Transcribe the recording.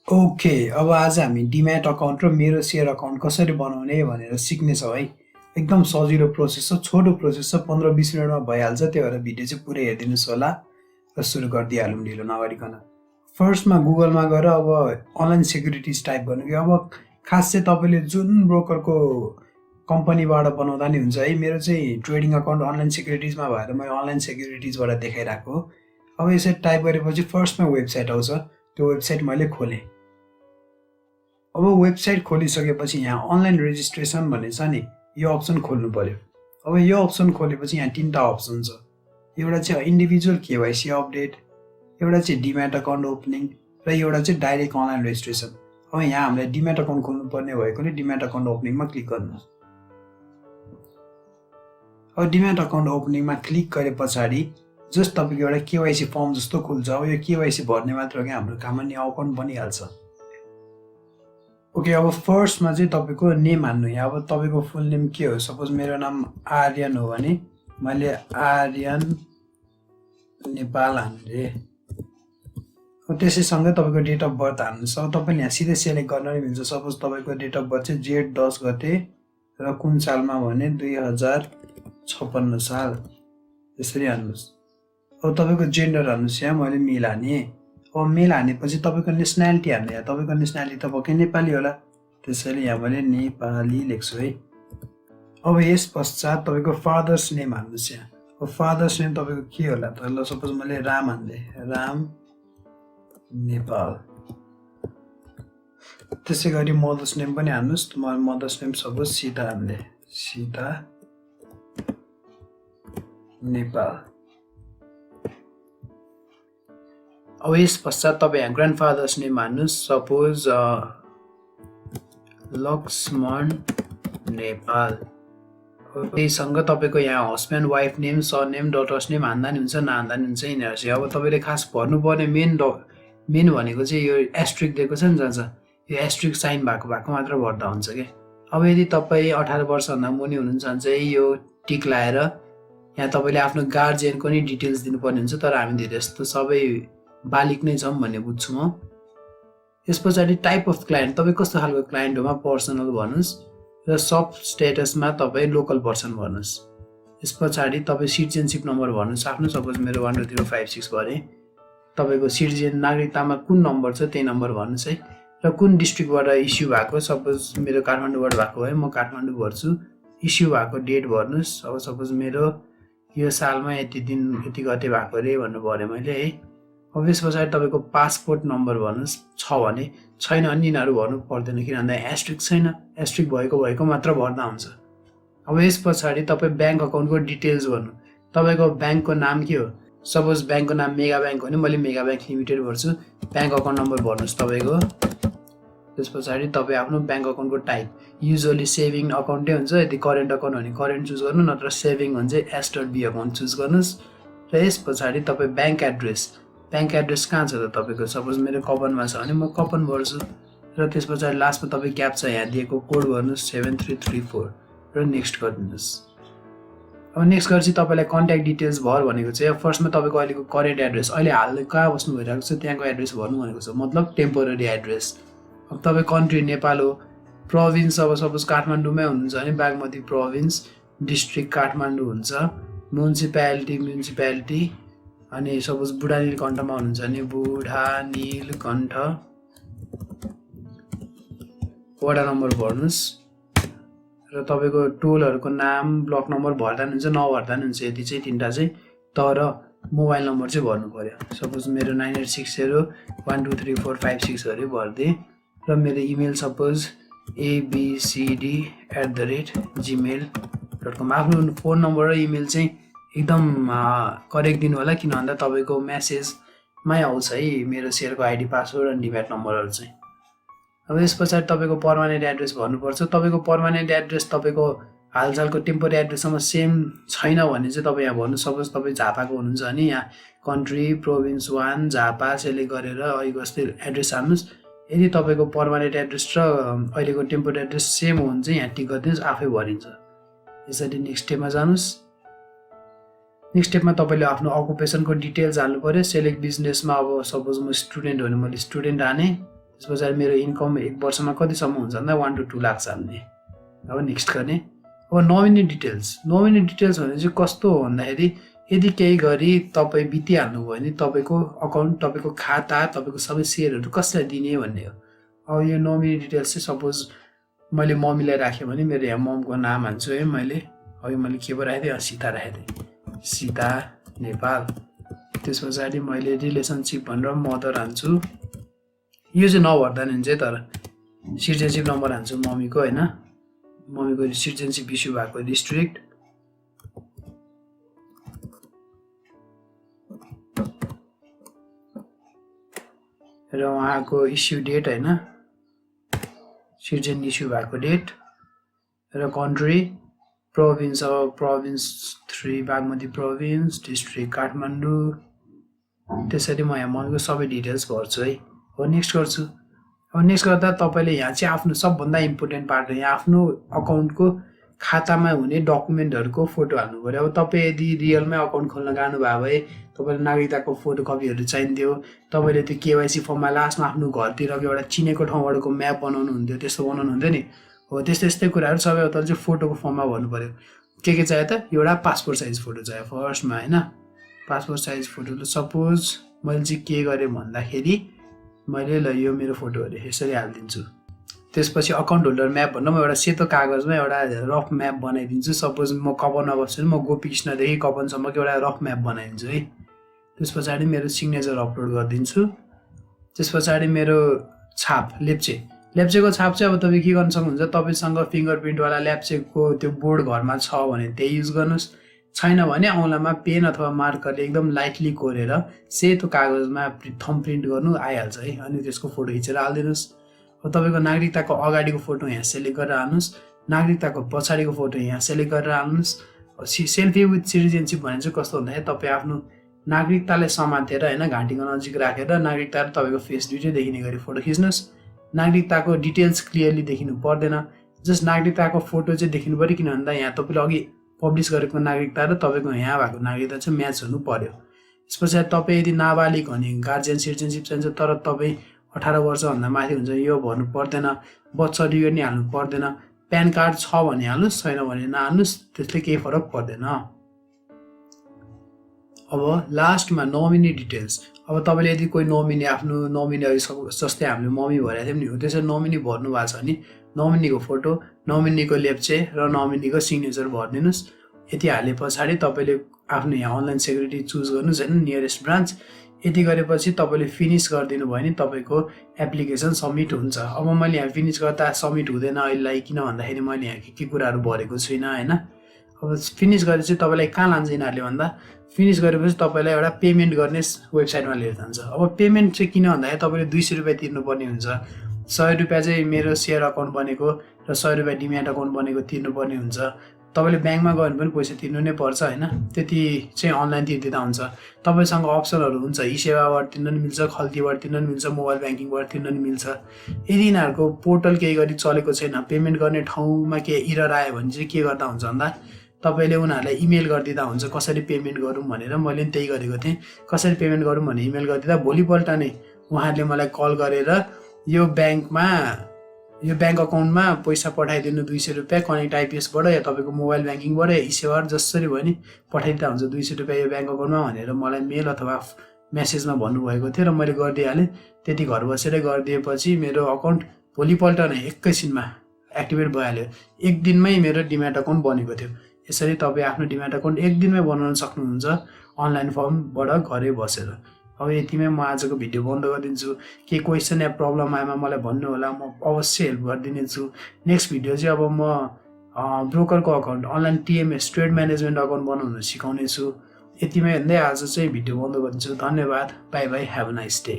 Okay, अब आज हामी डिम्याट अकाउन्ट र मेरो सेयर अकाउन्ट कसरी बनाउने भनेर सिक्नेछौँ है। एकदम सजिलो प्रोसेस छ, छोटो प्रोसेस छ, 15-20 मिनटमा भइहाल्छ। त्यही भएर भिडियो चाहिँ पुरै हेरिदिनुहोस् होला र सुरु गरिदिइहालौँ ढिलो नगरिकन। फर्स्टमा गुगलमा गएर अब अनलाइन सेक्युरिटिज टाइप गर्नु कि अब खास चाहिँ तपाईँले जुन ब्रोकरको कम्पनीबाट बनाउँदा नि हुन्छ है। मेरो चाहिँ ट्रेडिङ अकाउन्ट अनलाइन सेक्युरिटिजमा भएर मैले अनलाइन सेक्युरिटिजबाट देखाइरहेको हो। अब यसरी टाइप गरेपछि फर्स्टमा वेबसाइट आउँछ, त्यो वेबसाइट मैले खोलेँ। अब वेबसाइट खोलिसकेपछि यहाँ अनलाइन रेजिस्ट्रेसन भन्ने छ नि, यो अप्सन खोल्नु पर्यो। अब यो अप्सन खोलेपछि यहाँ 3टा अप्सन छ। एउटा चाहिँ इन्डिभिजुअल केवाइसी अपडेट, एउटा चाहिँ डिम्याट अकाउन्ट ओपनिङ र एउटा चाहिँ डाइरेक्ट अनलाइन रेजिस्ट्रेसन। अब यहाँ हामीलाई डिम्याट अकाउन्ट खोल्नु पर्ने भएकोले डिम्याट अकाउन्ट ओपनिङमा क्लिक गर्नुहोस्। अब डिम्याट अकाउन्ट ओपनिङमा क्लिक गरे पछाडि जस्ट तपाईँको एउटा केवाइसी फर्म जस्तो खुल्छ। अब यो केवाइसी भर्ने मात्र हो कि हाम्रो काममा नि अकाउन्ट बनिहाल्छ। ओके, अब फर्स्टमा चाहिँ तपाईँको नेम हान्नु। यहाँ अब तपाईँको फुल नेम के हो? सपोज मेरो नाम आर्यन हो भने मैले आर्यन नेपाल हान्ने। त्यसैसँगै तपाईँको डेट अफ बर्थ हान्नुहोस्। अब तपाईँले यहाँ सिधै सेलेक्ट गर्न नि मिल्छ। सपोज तपाईँको डेट अफ बर्थ चाहिँ जेठ 10 गते र कुन सालमा भने 2056 साल, यसरी हान्नुहोस्। अब तपाईँको जेन्डर हान्नुहोस्। यहाँ मैले मेल हाने। अब मेल हानेपछि तपाईँको नेसनालिटी हान्नु। यहाँ तपाईँको नेसनालिटी त पक्कै नेपाली होला, त्यसैले यहाँ मैले नेपाली लेख्छु है। अब यस पश्चात तपाईँको फादर्स नेम हान्नुहोस्। यहाँ अब फादर्स नेम तपाईँको के होला त? ल सपोज मैले राम हान्दै, राम नेपाल। त्यसै गरी मदर्स नेम पनि हान्नुहोस्। मदर्स नेम सपोज सीता हान्दै, सीता नेपाल। अब यस पश्चात तपाईँ यहाँ ग्रान्डफादर्स नेम हान्नुहोस्। सपोज लक्ष्मण नेपाल। त्यहीसँग तपाईँको यहाँ husband wife name, son name, daughter's name हान्दा नि हुन्छ, नहान्दा नि हुन्छ यिनीहरू चाहिँ। अब तपाईँले खास भर्नुपर्ने मेन भनेको चाहिँ यो एस्ट्रिक दिएको छ नि जहाँ यो एस्ट्रिक साइन भएको मात्र भर्दा हुन्छ कि। अब यदि तपाईँ 18 वर्षभन्दा मुनि हुनुहुन्छ भने चाहिँ यो टिक लाएर यहाँ तपाईँले आफ्नो गार्जियनको नि डिटेल्स दिनुपर्ने हुन्छ। तर हामी धेरै जस्तो सबै बालिक नै छौँ भन्ने बुझ्छु म। यस पछाडि टाइप अफ क्लाइन्ट, तपाईँ कस्तो खालको क्लाइन्ट होमा पर्सनल भन्नुहोस् र सब स्टेटसमा तपाईँ लोकल पर्सन भन्नुहोस्। यस पछाडि तपाईँ सिटिजनसिप नम्बर भन्नुहोस् आफ्नो। सपोज मेरो 123056 भरे तपाईँको सिटिजन नागरिकतामा कुन नम्बर छ त्यही नम्बर भन्नुहोस् है। र कुन डिस्ट्रिक्टबाट इस्यु भएको, सपोज मेरो काठमाडौँबाट भएको है, म काठमाडौँ भर्छु। इस्यु भएको डेट भन्नुहोस्। अब सपोज मेरो यो सालमा यति दिन यति गते भएको अरे भन्नु पऱ्यो मैले है। अब यस पछाडि तपाईँको पासपोर्ट नम्बर भन्नुहोस्। छ भने, छैन भने यिनीहरू भर्नु पर्दैन, किन भन्दा एस्ट्रिक छैन। एस्ट्रिक भएको मात्र भर्दा हुन्छ। अब यस पछाडि तपाईँ ब्याङ्क अकाउन्टको डिटेल्स भन्नु। तपाईँको ब्याङ्कको नाम के हो? सपोज ब्याङ्कको नाम मेगा ब्याङ्क हो भने मैले मेगा ब्याङ्क लिमिटेड भर्छु। ब्याङ्क अकाउन्ट नम्बर भर्नुहोस् तपाईँको। त्यस पछाडि तपाईँ आफ्नो ब्याङ्क अकाउन्टको टाइप, युजली सेभिङ अकाउन्टै हुन्छ। यदि करेन्ट अकाउन्ट भने करेन्ट चुज गर्नु, नत्र सेभिङ भने चाहिँ S.B अकाउन्ट चुज गर्नुहोस्। र यस पछाडि तपाईँ ब्याङ्क एड्रेस, ब्याङ्क एड्रेस कहाँ छ त तपाईँको? सपोज मेरो कपनमा छ भने म कपन भर्छु। र त्यस पछाडि लास्टमा तपाईँ क्याप्चा यहाँ दिएको कोड भर्नुहोस् 7334 र नेक्स्ट गरिदिनुहोस्। अब नेक्स्ट गरेपछि तपाईँलाई कन्ट्याक्ट डिटेल्स भर भनेको चाहिँ फर्स्टमा तपाईँको अहिलेको करेन्ट एड्रेस, अहिले हाल कहाँ बस्नु भइरहेको छ त्यहाँको एड्रेस भर्नु भनेको छ, मतलब टेम्पोररी एड्रेस। अब तपाईँ कन्ट्री नेपाल हो, प्रोभिन्स अब सपोज काठमाडौँमै हुनुहुन्छ भने बागमती प्रोभिन्स, डिस्ट्रिक्ट काठमाडौँ हुन्छ, म्युनिसिपालिटी अनि सपोज बुढा नीलकण्ठमा हुनुहुन्छ भने बुढा नीलकण्ठ, वडा नम्बर भर्नुहोस्। र तपाईँको टोलहरूको नाम, ब्लक नम्बर भर्दा नि हुन्छ, नभर्दा नि हुन्छ। यति चाहिँ 3टा चाहिँ, तर मोबाइल नम्बर चाहिँ भर्नु पर्यो। सपोज मेरो 9860123456 गरी भरिदिएँ। र मेरो इमेल सपोज abcd@gmail.com। आफ्नो फोन नम्बर र इमेल चाहिँ एकदम करेक्ट दिनु होला, किन भन्दा तपाईँको म्यासेजमै आउँछ है मेरो सेयरको आइडी, पासवर्ड अनि डिम्याट नम्बरहरू चाहिँ। अब यस पछाडि तपाईँको पर्मानेन्ट एड्रेस भन्नुपर्छ। तपाईँको पर्मानेन्ट एड्रेस तपाईँको हालसालको टेम्पोररी एड्रेससँग सेम छैन भने चाहिँ तपाईँ यहाँ भन्नु। सपोज तपाईँ झापाको हुनुहुन्छ भने यहाँ कन्ट्री प्रोभिन्स 1 झापा सेलेक्ट गरेर अहिलेको जस्तै एड्रेस हाल्नुहोस्। यदि तपाईँको पर्मानेन्ट एड्रेस र अहिलेको टेम्पोररी एड्रेस सेम हो भने चाहिँ यहाँ टिक गरिदिनुहोस्, आफै भरिन्छ। यसरी नेक्स्ट स्टेपमा जानुहोस्। नेक्स्ट स्टेपमा तपाईँले आफ्नो अकुपेसनको डिटेल्स हाल्नु पर्यो। सेलेक्ट बिजनेसमा अब सपोज म स्टुडेन्ट हो भने मैले स्टुडेन्ट हाने। त्यस पछाडि मेरो इन्कम 1 वर्षमा कतिसम्म हुन्छ भन्दा 1 to 2 लाख हाल्ने। अब नेक्स्ट गर्ने। अब नोमिनी डिटेल्स भने चाहिँ कस्तो हो भन्दाखेरि यदि केही गरी तपाईँ बितिहाल्नु भयो भने तपाईँको अकाउन्ट, तपाईँको खाता, तपाईँको सबै सेयरहरू कसलाई दिने भन्ने हो। अब यो नोमिनी डिटेल्स चाहिँ सपोज मैले मम्मीलाई राखेँ भने मेरो यहाँ ममको नाम हाल्छु है मैले। अघि मैले के पो राखेको थिएँ, सीता राखेको थिएँ, सीता नेपाल। त्यस पछाडि मैले रिलेसनसिप भनेर मदर हाल्छु। यो चाहिँ नभर्दा नि हुन्छ है, तर सिटिजनसिप नम्बर हाल्छु मम्मीको होइन, मम्मीको सिटिजनसिप इस्यु भएको डिस्ट्रिक्ट। र उहाँको इस्यु डेट होइन, सिटिजन इस्यु भएको डेट र कन्ट्री, प्रोभिन्स अब province 3 Bagmati province, district Kathmandu. त्यसरी म यहाँ मम्मीको सबै डिटेल्स भर्छु है। अब नेक्स्ट गर्छु। अब नेक्स्ट गर्दा तपाईँले यहाँ चाहिँ आफ्नो सबभन्दा इम्पोर्टेन्ट पार्ट हो, यहाँ आफ्नो अकाउन्टको खातामा हुने डकुमेन्टहरूको फोटो हाल्नु पऱ्यो। अब तपाईँ यदि रियलमै अकाउन्ट खोल्न गानुभयो भए तपाईँले नागरिकताको फोटोकपीहरू चाहिन्थ्यो, तपाईँले त्यो केवाइसी फर्ममा लास्टमा आफ्नो घरतिरको एउटा चिनेको ठाउँबाटको म्याप बनाउनु हुन्थ्यो, त्यस्तो बनाउनु हुन्थ्यो नि। हो त्यस्तै कुराहरू सबै तर चाहिँ फोटोको फर्ममा भन्नु पऱ्यो। के चाहियो त, एउटा पासपोर्ट साइज फोटो चाहियो फर्स्टमा होइन। पासपोर्ट साइज फोटो सपोज मैले चाहिँ के गरेँ भन्दाखेरि मैले ल यो मेरो फोटो अरे यसरी हालिदिन्छु। त्यसपछि अकाउन्ट होल्डर म्याप भन्दा म एउटा सेतो कागजमा एउटा रफ म्याप बनाइदिन्छु। सपोज म कपनमा बस्छु भने म गोपी कृष्णदेखि कपनसम्मको एउटा रफ म्याप बनाइदिन्छु है। त्यस पछाडि मेरो सिग्नेचर अपलोड गरिदिन्छु। त्यस पछाडि मेरो छाप लेप्चेको छाप चाहिँ अब तपाईँ के गर्न सक्नुहुन्छ, तपाईँसँग फिङ्गरप्रिन्टवाला लेप्चेको त्यो बोर्ड घरमा छ भने त्यही युज गर्नुहोस्, छैन भने औँलामा पेन अथवा मार्करले एकदम लाइटली कोरेर सेतो कागजमा थम्ब प्रिन्ट गर्नु आइहाल्छ है। अनि त्यसको फोटो खिचेर हालिदिनुहोस्। अब तपाईँको नागरिकताको अगाडिको फोटो यहाँ सेलेक्ट गरेर हाल्नुहोस्, नागरिकताको पछाडिको फोटो यहाँ सेलेक्ट गरेर हाल्नुहोस्। सेल्फी विथ सिटिजनसिप भने चाहिँ कस्तो भन्दाखेरि तपाईँ आफ्नो नागरिकताले समातेर होइन घाँटीको नजिक राखेर नागरिकता र तपाईँको फेस दुइटै देखिने गरी फोटो खिच्नुहोस्। नागरिकताको डिटेल्स क्लियरली देखिनु पर्दैन, जस्ट नागरिकताको फोटो चाहिँ देखिनु पऱ्यो। किन भन्दा यहाँ तपाईँले अघि पब्लिस गरेको नागरिकता र तपाईँको यहाँ भएको नागरिकता चाहिँ म्याच हुनु पर्यो। त्यस पछाडि तपाईँ यदि नाबालिग भने गार्जियन सिटिजनसिप चाहिन्छ, तर तपाईँ 18 वर्षभन्दा माथि हुन्छ यो भर्नु पर्दैन, बर्थ सर्टिफिकेट नि हाल्नु पर्दैन, प्यान कार्ड छ भने हाल्नुहोस्, छैन भने नहाल्नुहोस्, त्यसले केही फरक पर्दैन। अब लास्टमा नोमिनी डिटेल्स। अब तपाईँले यदि कोही नोमिनी आफ्नो नोमिनी जस्तै हामीले मम्मी भरेको थियौँ नि, हो त्यसरी नोमिनी भर्नु भएको छ भने नोमिनीको फोटो, नोमिनीको लेप्चे र नोमिनीको सिग्नेचर भरिदिनुहोस्। यति हाले पछाडि तपाईँले आफ्नो यहाँ अनलाइन सेक्युरिटी चुज गर्नुहोस् होइन, नियरेस्ट ब्रान्च। यति गरेपछि तपाईँले फिनिस गरिदिनु भयो भने तपाईँको एप्लिकेसन सब्मिट हुन्छ। अब मैले यहाँ फिनिस गर्दा सब्मिट हुँदैन अहिलेलाई, किन भन्दाखेरि मैले यहाँ के कुराहरू भरेको छुइनँ होइन। अब फिनिस गरेपछि तपाईँलाई कहाँ लान्छ यिनीहरूले भन्दा, फिनिस गरेपछि तपाईँलाई एउटा पेमेन्ट गर्ने वेबसाइटमा लिएर जान्छ। अब पेमेन्ट चाहिँ किन भन्दाखेरि तपाईँले 200 रुपियाँ तिर्नुपर्ने हुन्छ। 100 रुपियाँ चाहिँ मेरो सेयर अकाउन्ट बनेको र 100 रुपियाँ डिम्याट अकाउन्ट बनेको तिर्नुपर्ने हुन्छ। तपाईँले ब्याङ्कमा गयो भने पनि पैसा तिर्नु नै पर्छ होइन, त्यति चाहिँ अनलाइन तिर्दिँदा हुन्छ। तपाईँसँग अप्सनहरू हुन्छ, ई सेवाबाट तिर्न नि मिल्छ, खल्तीबाट तिर्न नि मिल्छ, मोबाइल ब्याङ्किङबाट तिर्न नि मिल्छ। यदि यिनीहरूको पोर्टल केही गरी चलेको छैन, पेमेन्ट गर्ने ठाउँमा केही इरर आयो भने चाहिँ के गर्दा हुन्छ भन्दा तपाईँले उनीहरूलाई इमेल गरिदिँदा हुन्छ कसरी पेमेन्ट गरौँ भनेर। मैले पनि त्यही गरेको थिएँ, कसरी पेमेन्ट गरौँ भने इमेल गरिदिँदा भोलिपल्ट नै उहाँहरूले मलाई कल गरेर यो ब्याङ्क अकाउन्टमा पैसा पठाइदिनु 200 रुपियाँ कनेक्ट आइपिएसबाट या तपाईँको मोबाइल ब्याङ्किङबाट या ई सेवाबाट जसरी भयो नि पठाइदिँदा हुन्छ 200 रुपियाँ यो ब्याङ्क अकाउन्टमा भनेर मलाई मेल अथवा मेसेजमा भन्नुभएको थियो र मैले गरिदिइहालेँ। त्यति घर बसेरै गरिदिएपछि मेरो अकाउन्ट भोलिपल्ट नै एकैछिनमा एक्टिभेट भइहाल्यो। एक दिनमै मेरो डिम्याट अकाउन्ट बनेको थियो। यसरी तपाईँ आफ्नो डिम्याट अकाउन्ट एक दिनमै बनाउन सक्नुहुन्छ अनलाइन फर्मबाट घरै बसेर। अब यतिमै म आजको भिडियो बन्द गरिदिन्छु। के क्वेसन या प्रब्लम आएमा मलाई भन्नु होला, म अवश्य हेल्प गरिदिनेछु। नेक्स्ट भिडियो चाहिँ अब म ब्रोकरको account online TMS trade management account बनाउन सिकाउने छु। यतिमै भन्दै आज चाहिँ भिडियो बन्द गरिदिन्छु। धन्यवाद, by by, have a nice day.